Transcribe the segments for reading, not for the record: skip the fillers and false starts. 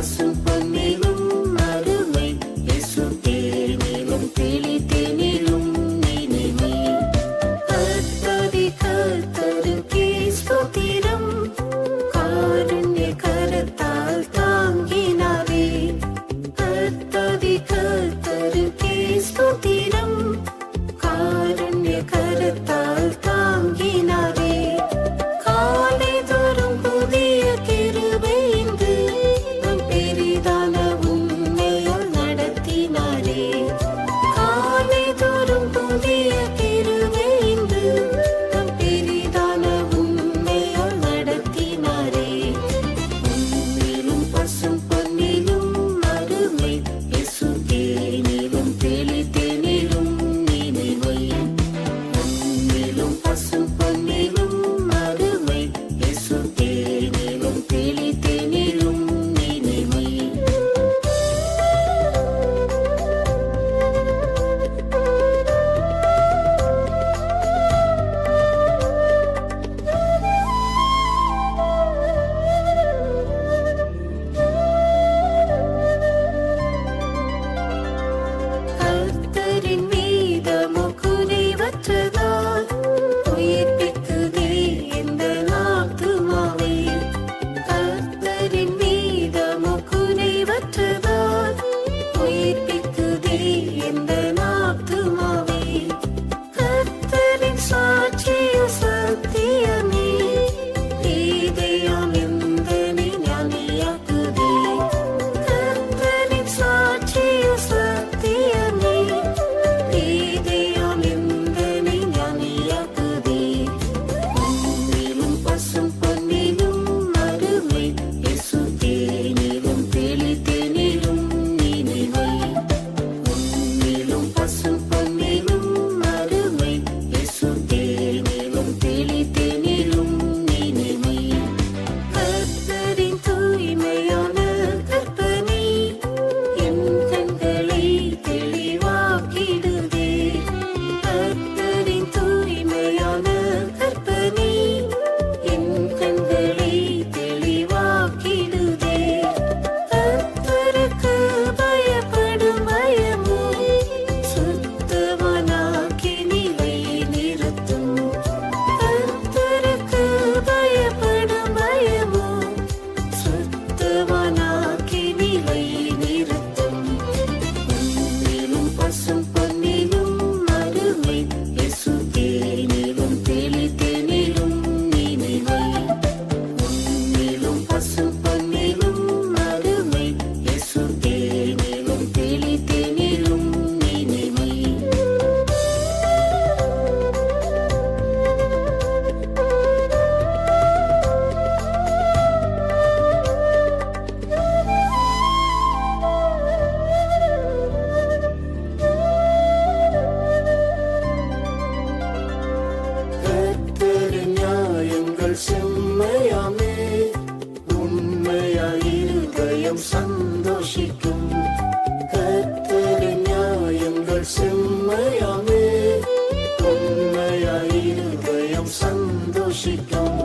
பசும் பொன்னிலும் அருமை இயேசு தேனிலும் தெளி தேனிலும் இனிமை. கர்த்தரே கர்த்தருக்கே ஸ்தோத்திரம், காருண்ய கரத்தால் தாங்கினாரே. கர்த்தரே கர்த்தருக்கே ஸ்தோத்திரம், காருண்ய கரத்தால் தாங்கினாரே. காலை தோறும் புதிய கிருபை இன்று நம் பெரிதான உண்மையால் நடத்தினாரே. காலை தோறும் புதிய கிருபை இன்று நம் பெரிதான உண்மையால் நடத்தினாரே. உன்னிலும் பசும் பொன்னிலும் அருமை இயேசு தேனிலும் தெளி தேனிலும் இனிமை. உன்னிலும் பசும் பொன்னிலும் அருமை இயேசு தேனிலும் தெளி தேனிலும் இனிமை. கர்த்தரின் மீதமோ குறைவற்றதால் உயிர்ப்பிக்குதே இந்த ஆத்துமாவை. கர்த்தரின் மீதமோ குறைவற்றதால் உயிர்ப்பிக்குதே இந்த ஆத்துமாவை. கர்த்தரின் சாட்சிய சத்தியமே இதயம் எந்தனை ஞானியாக்குதே. கர்த்தரின் சாட்சிய சத்தியமே இதயம் எந்தனை ஞானியாக்குதே. உன்னிலும் பசும் பொன்னிலும் அருமை இயேசு தேனிலும் தெளி தேனிலும் இனிமை. உன்னிலும் பசும் பொன்னிலும் அருமை இயேசு தேனிலும் தெளி தேனிலும் இனிமை. கர்த்தரின் தூய்மையான கற்பனை என் கண்களை தெளிவாக்கிடுதே. கர்த்தரின் தூய்மையான கற்பனை என் கண்களை தெளிவாக்கிடுதே. கர்த்தருக்கு பயப்படும் பயமோ சுத்தமானாக்கி நிலை நிறுத்தும். கர்த்தருக்கு பயப்படும் பயமோ சுத்தமானாக்கி நிலை நிறுத்தும். உன்னிலும் பசும் பொன்னிலும் அருமை இயேசு தேனிலும் தெளி தேனிலும் இனிமை. உன்னிலும் பசும் பொன்னிலும் அருமை இயேசு தேனிலும் தெளி தேனிலும் இனிமை. கர்த்தரின் நியாயங்கள் செம்மையாமே, உண்மையாய் இருதயம் சந்தோஷிக்கும். கர்த்தரின் நியாயங்கள் செம்மையாமே, உண்மையாய் இருதயம் சந்தோஷிக்கும்.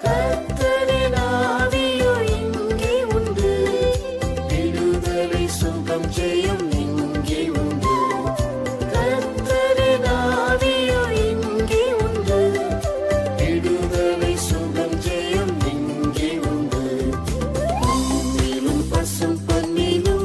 கர்த்தரின் ஆவியோ இங்கே உண்டு, விடுதலை சுகம் ஜெயம் இங்கே உண்டு. கர்த்தரின் ஆவியோ இங்கே உண்டு, விடுதலை சுகம் ஜெயம் இங்கே உண்டு. உன்னிலும் பசும் பொன்னிலும்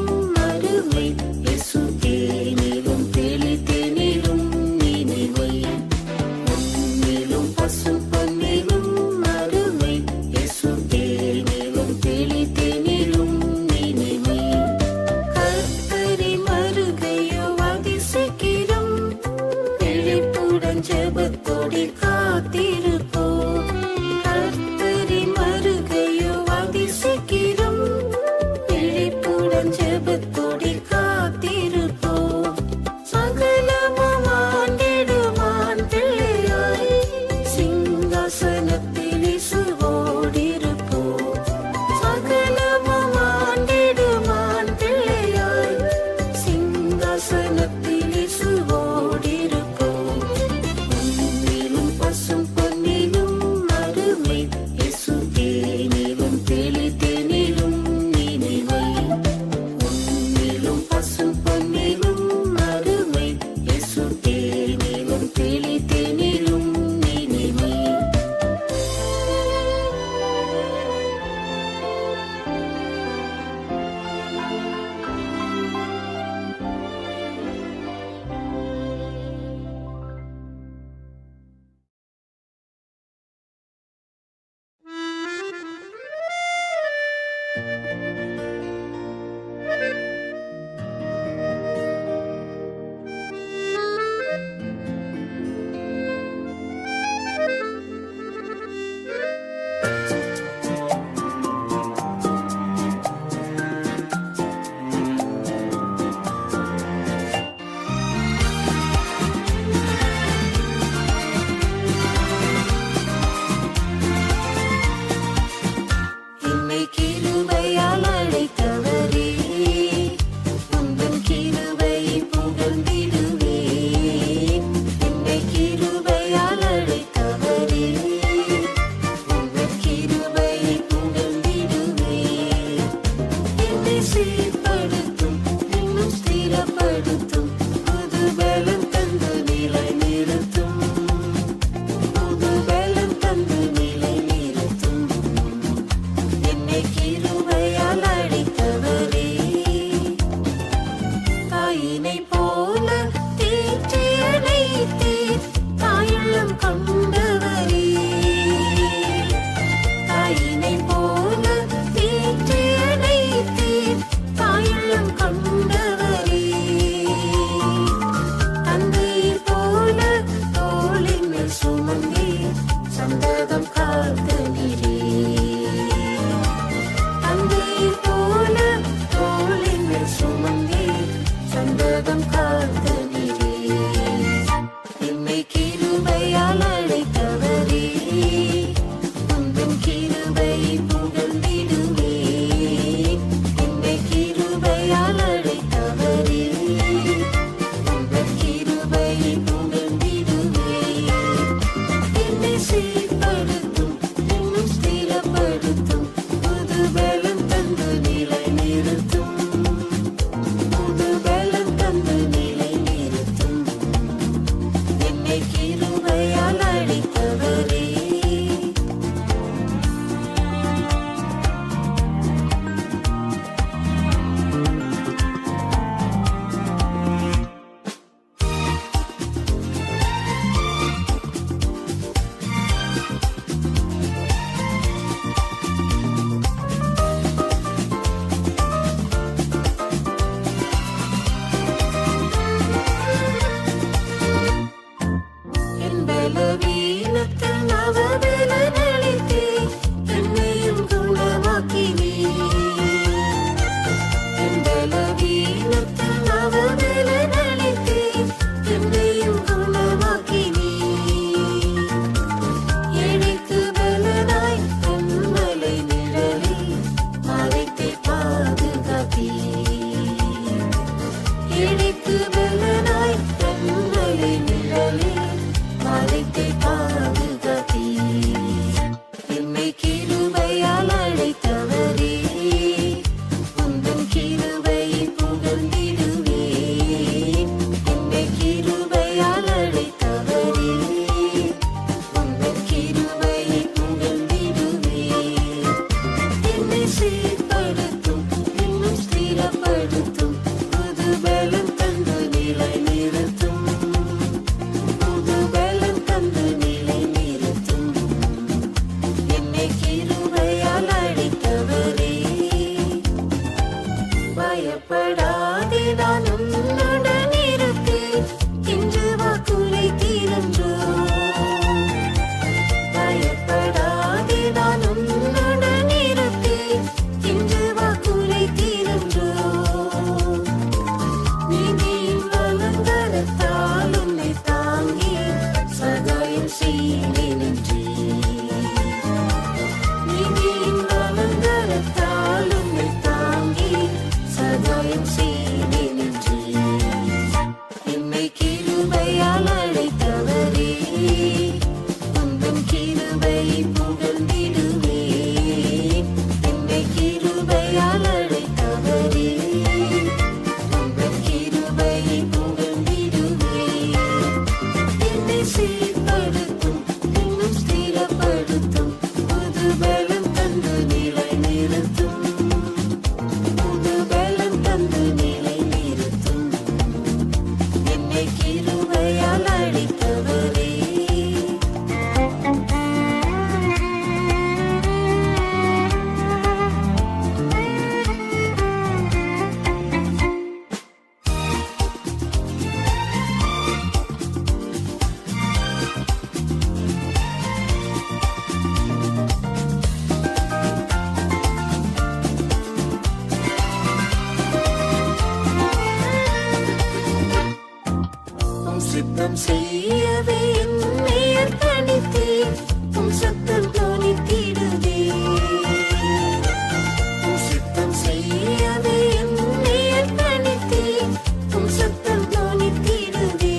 என்னை கிருபையால் அழைத்தவரே, உந்தன் கிருபையை புகழ்ந்திடுவேன். என்னை கிருபையால் அழைத்தவரே, உந்தன் கிருபையை புகழ்ந்திடுவேன். என்னை சீர்படுத்தும், இன்னும் ஸ்திரப்படுத்தும், புது பலம் தந்து நிலை நிறுத்தும். புது பலம் தந்து நிலை நிறுத்தும். என்னை கிருபையால் அழைத்தவரே, தாயினைப் போல தேற்றி அணைத்தீர், தாயுள்ளம் கொண்டவரே. தாயினைப் போல தேற்றி அணைத்தீர், தாயுள்ளம் கொண்டவரே. தந்தையைப் போல தோளின் மேல் சுமந்தீர், சந்ததம் காத்தனீரே. தந்தையைப் போல தோளின் மேல் சுமந்தீர், சந்ததம் காத்தனீரே. என்னை கிருபையால் அழைத்தவரே, உந்தன் கிருபையை புகழ்ந்திடுவேன். என்னை கிருபையால் அழைத்தவரே, உந்தன் கிருபையை புகழ்ந்திடுவேன். என்னை சீர்படுத்தும், இன்னும் ஸ்திரப்படுத்தும், புது பலம் தந்து நிலை நிறுத்தும். புது பலம் தந்து நிலை நிறுத்தும். என்னை கிருபையால் அழைத்தவரே. என் பலவீனத்தில் நவபலனளித்தீர், என்னையும் குணமாக்கினீர். என் பலவீனத்தில் நவபலனளித்தீர், என்னையும் குணமாக்கினீர். எனக்கு பலனாய் கண்மலை நிழலில் மறைத்து பாதுகாத்தீர். எனக்கு பலனாய் கண்மலை நிழலில் மறைத்து பாதுகாத்தீர். என்னை கிருபையால் அழைத்தவரே, உந்தன் கிருபையை புகழ்ந்திடுவேன். என்னை கிருபையால் அழைத்தவரே, உந்தன் கிருபையை புகழ்ந்திடுவேன். என்னை சீர்படுத்தும், இன்னும் ஸ்திரப்படுத்தும், புது பலம் தந்து நிலை நிறுத்தும். புது பலம் தந்து நிலை நிறுத்தும். என்னை கிருபையால் அழைத்தவரே. பயப்படாதே, நான் உன்னுடன் இருப்பேன் என்று வாக்குரைத்தீரன்றோ. பயப்படாதே, நான் உன்னுடன் இருப்பேன் என்று வாக்குரைத்தீரன்றோ. நீதியின் வலங்கரத்தால் உன்னை தாங்கி சகாயம் செய்வேன் என்றீர். நீதியின் வலங்கரத்தால் உன்னை தாங்கி சகாயம் செய்வேன் என்றீர். சித்தம் செய்யவே என்னை அர்ப்பணித்தேன். உம் சத்தம் தொனித்திடுதே. உம் சித்தம் செய்யவே என்னை அர்ப்பணித்தேன். உம் சத்தம் தொனித்திடுதே.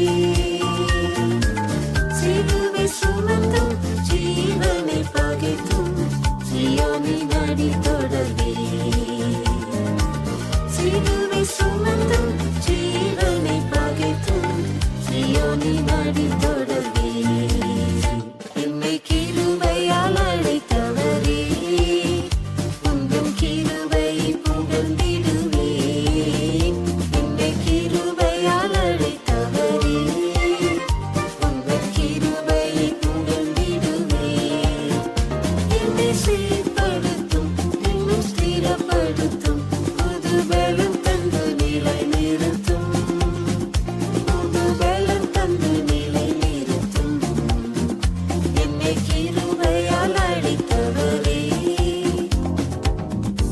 சிலுவை சுமந்தும் ஜீவனை பகைத்தும் சீயோனின் அடி தொடர்வே. சிலுவை சுமந்தும் ஜீவனை பகைத்தும் சீயோனின் அடி தொடர்வே. என்னை கிருபையால் அழைத்தவரே, உந்தம் கிருபை புகழ்ந்திடுவேன். என்னை கிருபையால் அழைத்தவரே, உந்தம் கிருபை புகழ்ந்திடுவேன். என்னை சீர்படுத்தும், இன்னும் ஸ்திரப்படுத்தும், புது பலம் தந்து நிலை நிறுத்தும். புது பலம் தந்து நிலை நிறுத்தும். என்னை கிருபையால் அழைத்தவரே.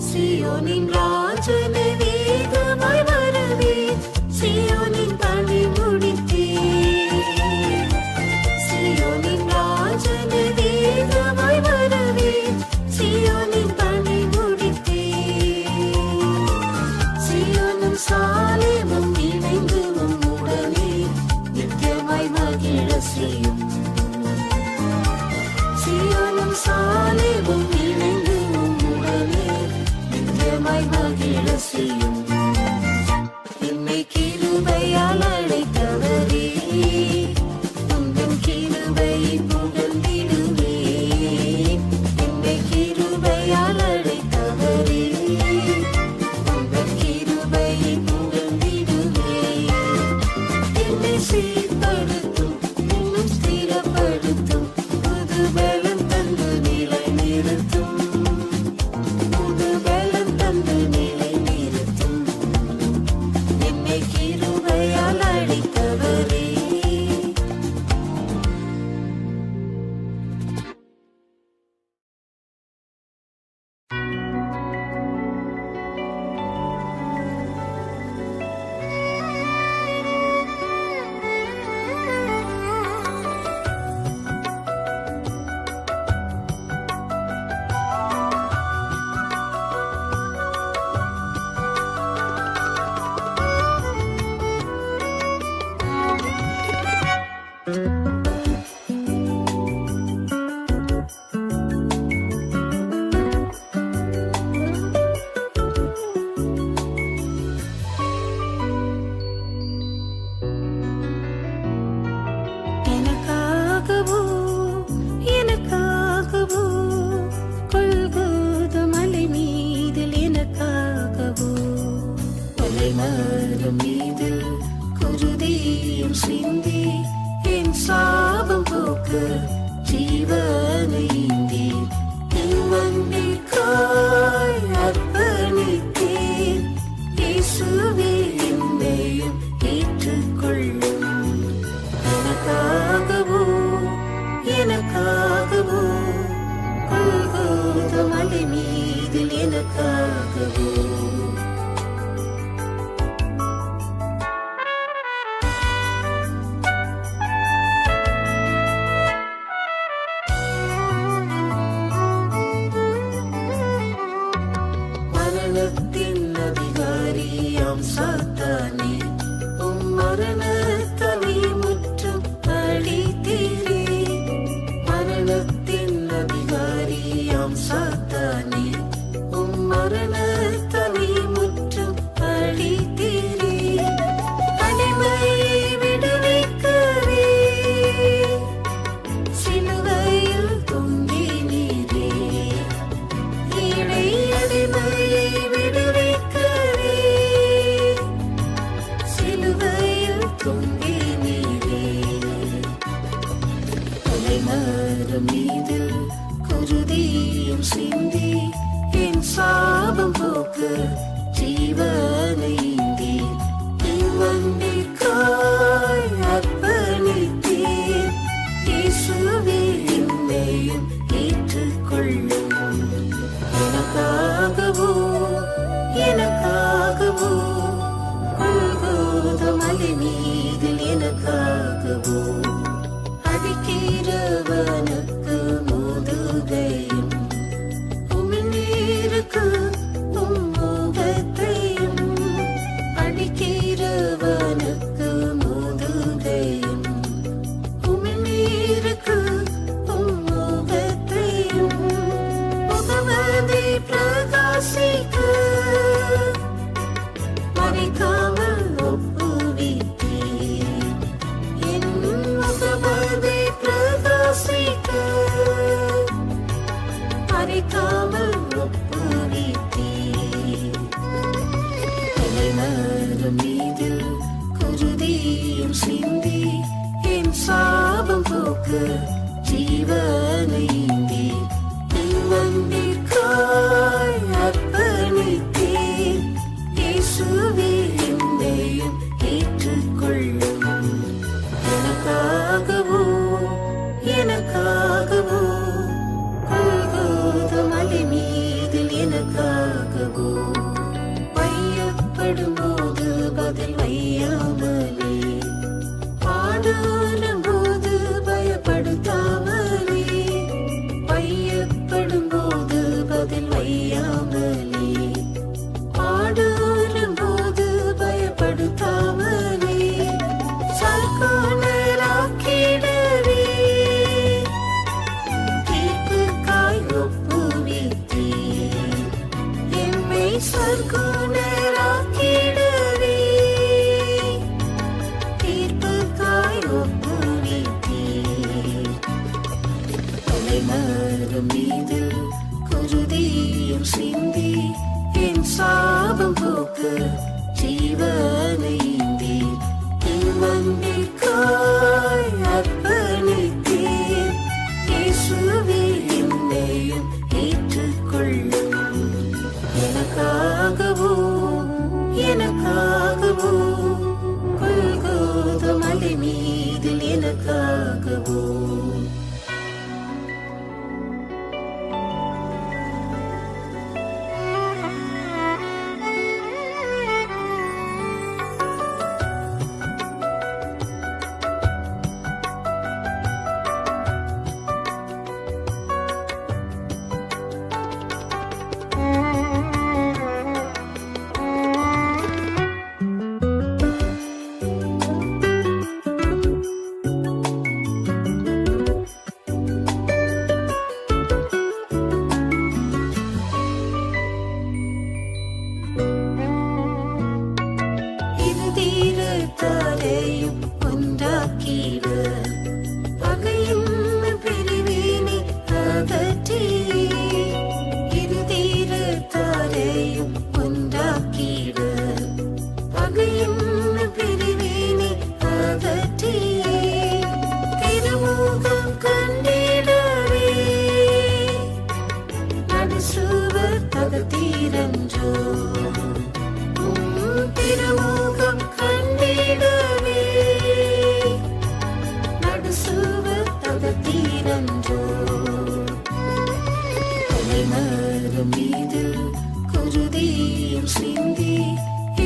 சீயோனின் ராஜனை வேகமாய் வரவே. சீயோனின் பணி முடித்தேன். சீயோனின் ராஜனை வேகமாய் வரவே. சீயோனின் பணி முடித்தேன். சீயோனும் சாலேமும் இணைந்து உம்முடனே நித்தியமாய் மகிழ செய்யும். சீயோனும் சாலேமும் இணைந்து உம்முடனே நித்தியமாய் மகிழ செய்யும். என்னை கிருபையால் அழைத்தவரே, உந்தம் கிருபை புகழ்ந்திடுவேன். என்னை கிருபையால் அழைத்தவரே, உந்தம் கிருபை புகழ்ந்திடுவேன். என்னை சீர்படுத்தும், இன்னும் ஸ்திரப்படுத்தும், புது பலம் தந்து நிலை நிறுத்தும். புது பலம் தந்து நிலை நிறுத்தும். என்னை கிருபையால் அழைத்தவரே. எனக்காகவோ எனக்காகவோ கொல்கோத மலை மீதில் எனக்காகவோ மலைமரம் மீதில் குருதியும் சிந்தி என் சாபம் போக்க ஜீவனை ஈந்தி என் வண்டிற்காய் அர்ப்பணித்தேன். இயேசுவே என்னையும் ஏற்றுக்கொள்ளும். எனக்காகவோ எனக்காகவோ கொல்கோத மலை மீதில் எனக்காகவோ. மரணத்தின் அதிகாரியாம் சாத்தானே, உம் மரணத்தலை முற்றும் அழித்தீரே. மரணத்தின் அதிகாரியாம் சாத்தானே, உம் மரணத்தலை முற்றும் அழித்தீரே. அடிமையை விடுவிக்கவே சிலுவையில் தொங்கினீரே. ஏழை அடிமையை விடுவிக்கவே சிலுவையில் தொங்கினீரே. மலைமரம் மீதில் குருதியும் சிந்தி என் சாபம் போக்க ஜீவனை ஈந்தி என் வண்டிற்காய் அர்ப்பணித்தேன். இயேசுவே என்னையும் ஏற்றுக்கொள்ளும். எனக்காகவோ எனக்காகவோ கொல்கோத மலை மீதில் எனக்காக எனக்காகவோ அடிக்கிறவனுக்கு முதுகையும் உமிழ்நீருக்கு முகத்தையும் அடிக்கிறவனுக்கு முதுகையும் உமிழ்நீருக்கு முகத்தையும் முகமதி பிரகாசிக்க மறைக்காமல் ஒப்புவித்தீர். என் முகமதி பிரகாசிக்க மறைக்காமல் ஒப்புவித்தீர். தலைமரம் மீது குருதியும் சிந்தி என் சாபம் போக்க ஜீவனை ஈந்தி வந்திற்காய் அர்ப்பணித்தீர். இயேசுவே என்னையும் ஏற்றுக்கொள்ளும். எனக்காகவோ எனக்காகவோ கொல்கோதா மலை மீதில் எனக்காகவோ வையப்படும் போது பதில் வையாமலே பாடாலும் போது பயப்படுத்தாமலே வையப்படும் போது பதில் வையாமலே பாடாலும் போது பயப்படுத்தாமலே சல்கோனராக்கிடவே தீர்ப்புக்காய் ஒப்புவித்தீர். எம்மை சல்கோனராக்கிடவே தீர்ப்புக்காய் ஒப்புவித்தீர். தலைமரம் மீது குருதியும் சிந்தி என் சாபம் போக்க ஜீவனை ஈந்தி வந்திற்காய் அர்ப்பணித்தீர். இயேசுவே என்னையும் ஏற்றுக்கொள்ளும். எனக்காகவோ எனக்காகவோ கொல்கோதா மலை மீதில் எனக்காகவோ தீரத்தாரையும் ஒன்றாக்கிட பகையும் பிரிவினை அகற்றி இரு தீரத்தாரையும் ஒன்றாக்கிட பகையும் பிரிவினை அகற்றி திருமுகம் கண்டிடவே நடுசுவர் தகத்தீரன்றோ திருமுகம் கண்டிடவே நடுசுவர் தகத்தீரன்றோ. தலைமரம் மீது குருதியும் சிந்தி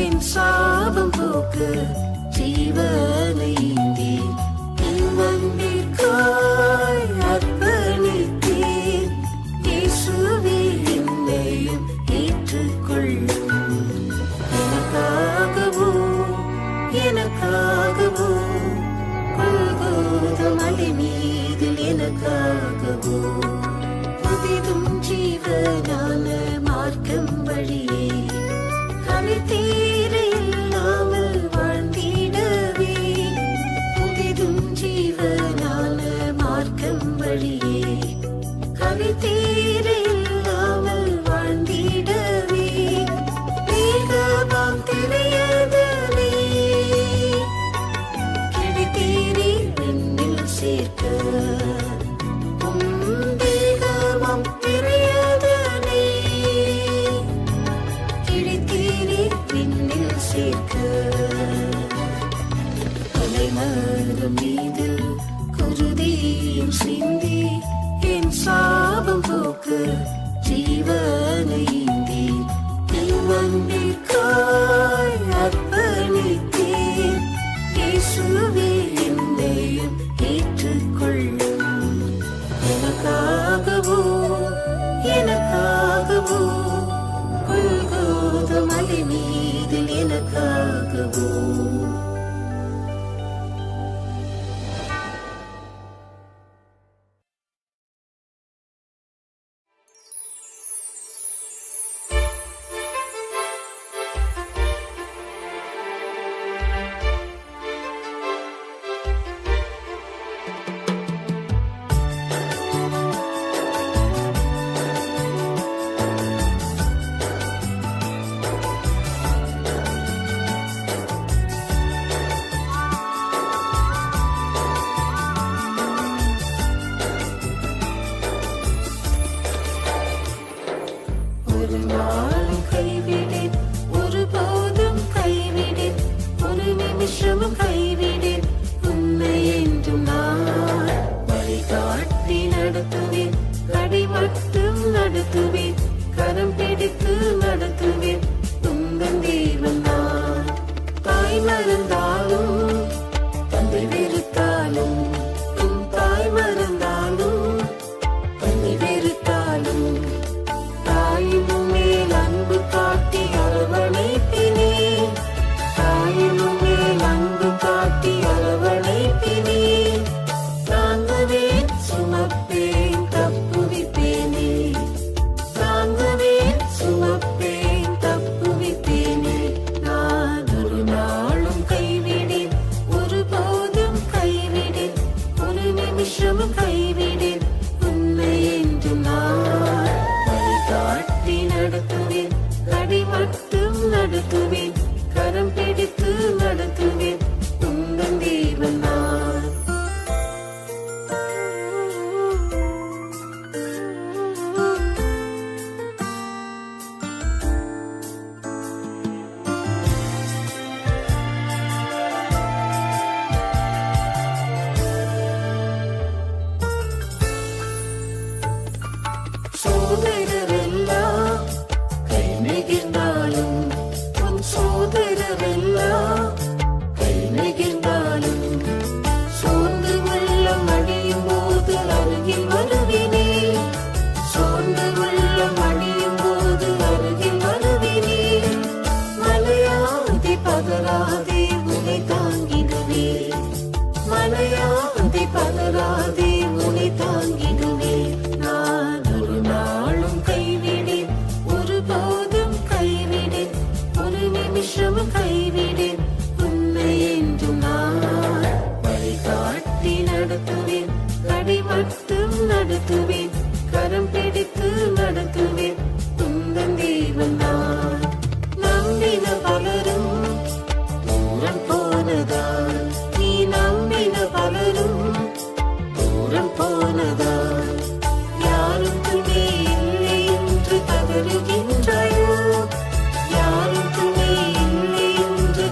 என் சாபம் போக்க ஜீவனை ஈந்தி வந்திற்காய் அர்ப்பணித்தீர். இயேசுவே என்னையும் ஏற்றுக்கொள்ளும். எனக்காகவோ எனக்காகவோ கொல்கோதா மலை மீதில் எனக்காகவோ புதிதும் ஜீவனான மார்க்கம் வழியே கனித்தீர இல்லாமல் வாழ்ந்திடவே புதிதும் ஜீவனான மார்க்கம் வழியே கனித்தீர இல்லாமல் வாழ்ந்திடவே மேகமாம் திரையதனை கிடைத்தீரே விண்ணில் சேர்க்க மேகமாம் திரையதனை கிடைத்தீரே விண்ணில் சேர்க்க. தலைமரம் மீது குருதியும் சிந்தி என் சாபம் போக்க ஜீவனை ஈந்தி வந்திற்காய் அர்ப்பணித்தீர். இயேசுவே என்னை எனக்காகவோ கொல்கோத மலை மீதில் எனக்காகவோ கரம் பிடித்து நடத்துவேன் உந்தன் தேவன் நான். தாய் மறந்தாலும் தந்தை வெறுத்தாலும் உன் தாய் மறந்தாலும் தந்தை வெறுத்தாலும் தாயினும் மேல் அன்பு காட்டி அரவணைப்பினே. தாயினும் மேல் அன்பு காட்டி அரவணைப்பினே. தாங்குவேன் சுமப்பேன் தப்புவிப்பேனே. தாங்குவேன் சுமப்பேன் தப்புவிப்பேனே. நான் ஒரு நாளும் கைவிடேன், ஒருபோதும் கைவிடேன், ஒரு நிமிஷமும் கைவிடேன் உன்னை என்று நான். வழிகாட்டி நடத்துவேன், அடி மட்டும் நடத்துவேன், கரம் பிடித்து நடத்துவேன் உந்தன் தேவன் நான். சோதரரெல்லாம் கை நெகிழ்ந்தாலும் உன் சோதரரெல்லாம் கை நெகிழ்ந்தாலும் சோர்ந்து உள்ளம் அழியும் போது அருகில் வருவினே. சோர்ந்து உள்ளம் அழியும் போது அருகில் வருவினே. மலையாதி பதறாதே உனை தாங்கிடுவே. மலையாதி பதறாதே உனை தாங்கிடுவே. நான் ஒரு நாளும் கைவிடேன், ஒருபோதும் கைவிடேன், ஒரு நிமிஷமும் கைவிடேன் உன்னை என்று நான். வழிகாட்டி நடத்துவேன், அடி மட்டும் நடத்துவேன், கரம் பிடித்து நடத்துவேன் உந்தன் தேவன் நான். நம்பின பலரும் தூரம் போனதால், நீ நம்பின பலரும் தூரம் போனதால், யாரும் துணை இல்லை என்று கதறுகின்றாயோ. யாரும் துணை இல்லை என்று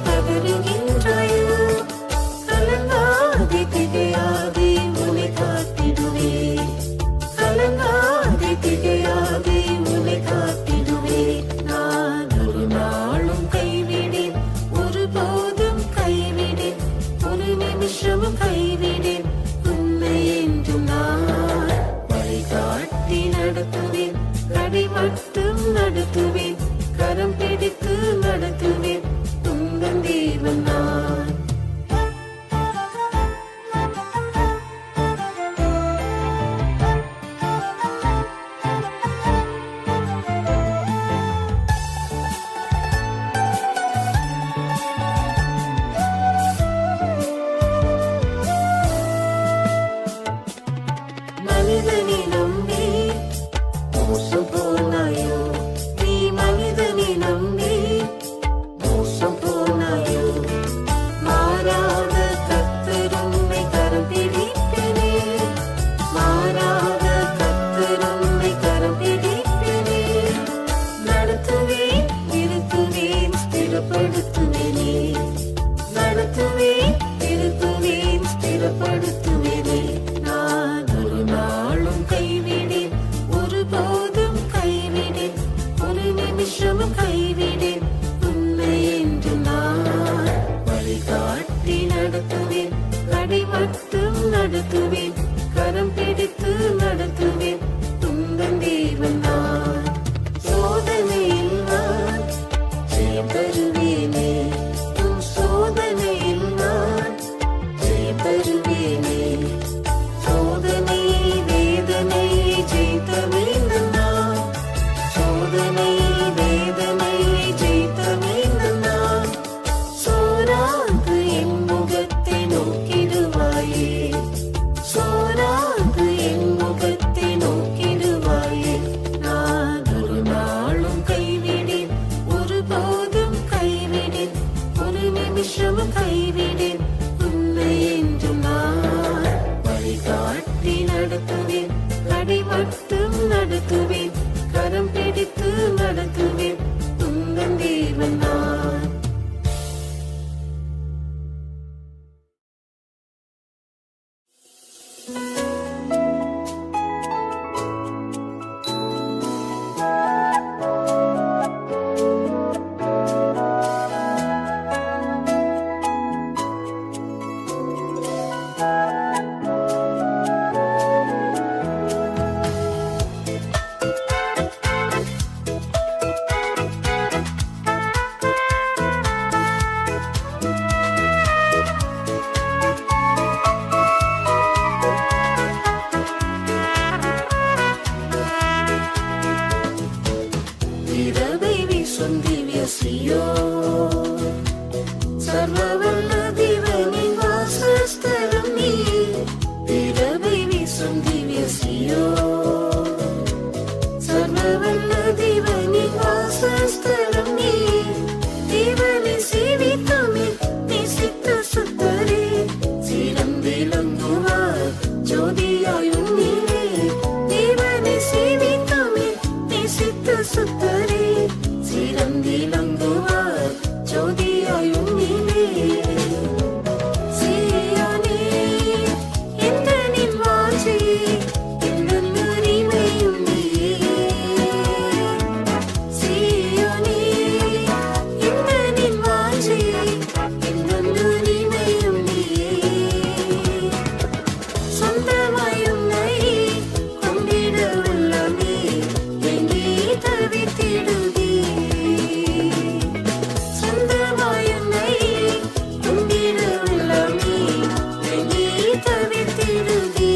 சியோன். சர்வவல்ல தேவனின் வாசஸ்தலம் நீ, பிரபை வீசும் திவ்ய சியோன். சர்வவல்ல தேவனின் வாசஸ்தலம் நீ, தேவனை சேவித்தோமே நேசித்த சுத்தரே, சிறந்து விளங்குவார் ஜோதியாய் உன்னிலே. தேவனை சேவித்தோமே நேசித்த சுத்தரே, சிறந்து விளங்குவார் ஜோதியாய் உன்னிலே. சீயோனே எந்தனின் வாஞ்சை, எந்தன் உரிமையும் நீயே. சீயோனே எந்தனின் வாஞ்சை, எந்தன் உரிமையும் நீயே. சொந்தமாய் உன்னை கொண்டிட உள்ளமே எங்கே தவித்திடுதே. சொந்தமாய் உன்னை கொண்டிட உள்ளமே எங்கே தவித்திடுதே.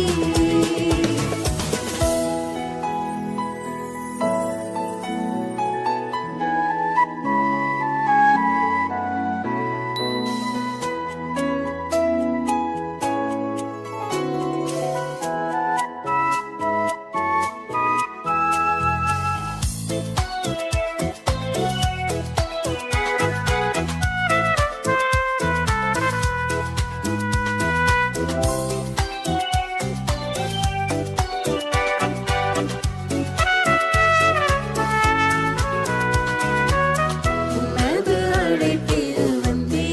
உனது அழைப்பில் வந்தே,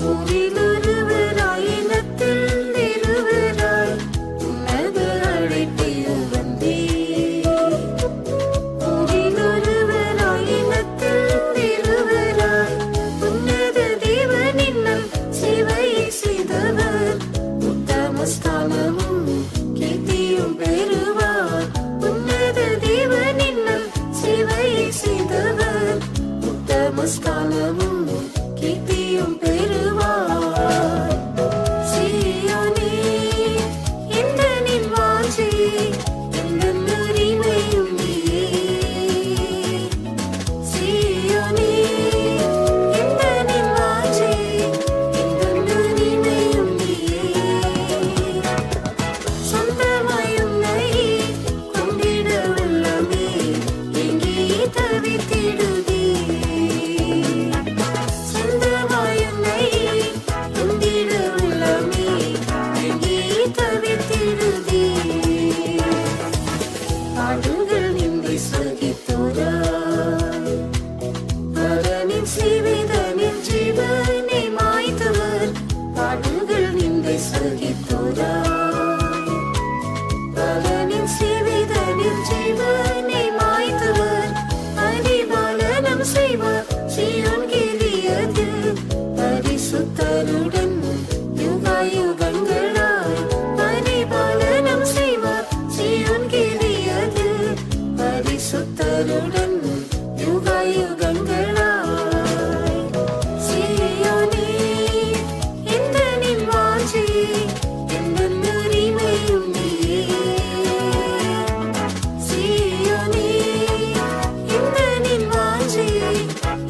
ஊரில் ஒருவராய் இனத்தில் இருவராய். உனது அழைப்பில் வந்தே, ஊரில் ஒருவராய் இனத்தில் இருவராய். உன்னத தேவனின் நல் சேவையை செய்தவர், உத்தம ஸ்தானமும் கீர்த்தியும் பெறுவார். உன்னத தேவனின் நல் சேவையை செய்தவர், உத்தம ஸ்தானமும் கீர்த்தியும் பெறுவார். சீயோனே எந்தனின் வாஞ்சை, எந்தன் உரிமையும் நீயே. சீயோனே எந்தனின் வாஞ்சை, எந்தன் உரிமையும் நீயே. சொந்தமாய் உன்னை கொண்டிட உள்ளமே எங்கே தவித்திடுதே. சொந்தமாய் உன்னை கொண்டிட உள்ளமே எங்கே தவித்திடுதே. பாடுகள் நிந்தை சகித்தோராய், பரனின் சேவிதனில் ஜீவனை மாய்த்தவர். பாடுகள் நிந்தை சகித்தோராய், பரனின் சேவிதனில் ஜீவனை மாய்த்தவர். பரிபாலனம் செய்வார் சீயோன் கிலியதில், பரிசுத்தருடன் யுகாயுகங்களாய். பரிபாலனம் செய்வார் சீயோன் கிலியதில், பரிசுத்தருடன் யுகாயுகங்களாய். சீயோனே எந்தனின் வாஞ்சை, எந்தன் உரிமையும் நீயே. சீயோனே எந்தனின் வாஞ்சை,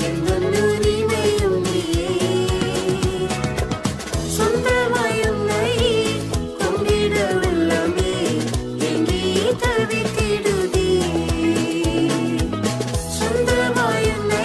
எந்தன் உரிமையும் நீயே. சொந்தமாய் உன்னை கொண்டிட உள்ளமே எங்கே தவித்திடுதே. சொந்தமாய் உன்னை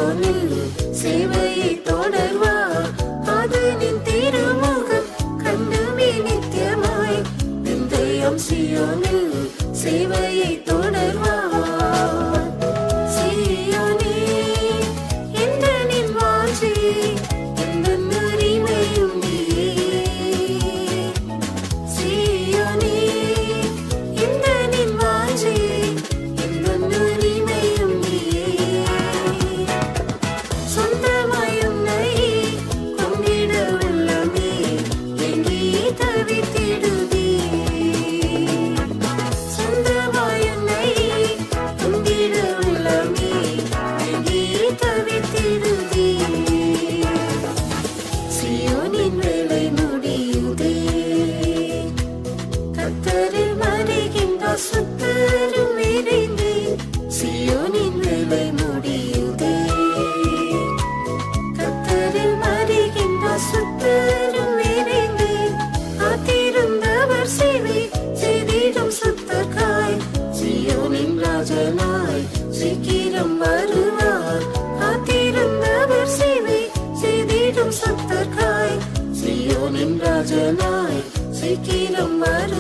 சீயோனில் சேவையை தொடர்வார். அதனின் திருமுகம் கண்டுமே நித்தியமாய் நிந்தயம் சீயோனில் சேவையை தொடர்வார். சீயோனே எந்தனின் வாஞ்சை எந்தன் உரிமையும் நீயே. சீயோனே எந்தனின் வாஞ்சை எந்தன் உரிமையும் நீயே. சொந்தமாய் உன்னை கொண்டிட உள்ளமே எங்கே தவித்திடுதே. சொந்தமாய் உன்னை கொண்டிட உள்ளமே எங்கே தவித்திடுதே. சீயோனின் வேலை முடியுதே. கர்த்தரில் மறைகின்றார் சுத்தரும் விரைந்தே. சீயோனின் வேலை முடியுதே. கர்த்தரில் மறைகின்றார் சுத்தரும் விரைந்தே. காத்திருந்தவர் சேவை செய்திடும் சுத்தர்காய் சீயோனின் ராஜனாய் சீக்கிரம் வருவார். காத்திருந்தவர் சேவை செய்திடும் சுத்தர்காய் சீயோனின் ராஜனாய் சீக்கிரம் வருவார்.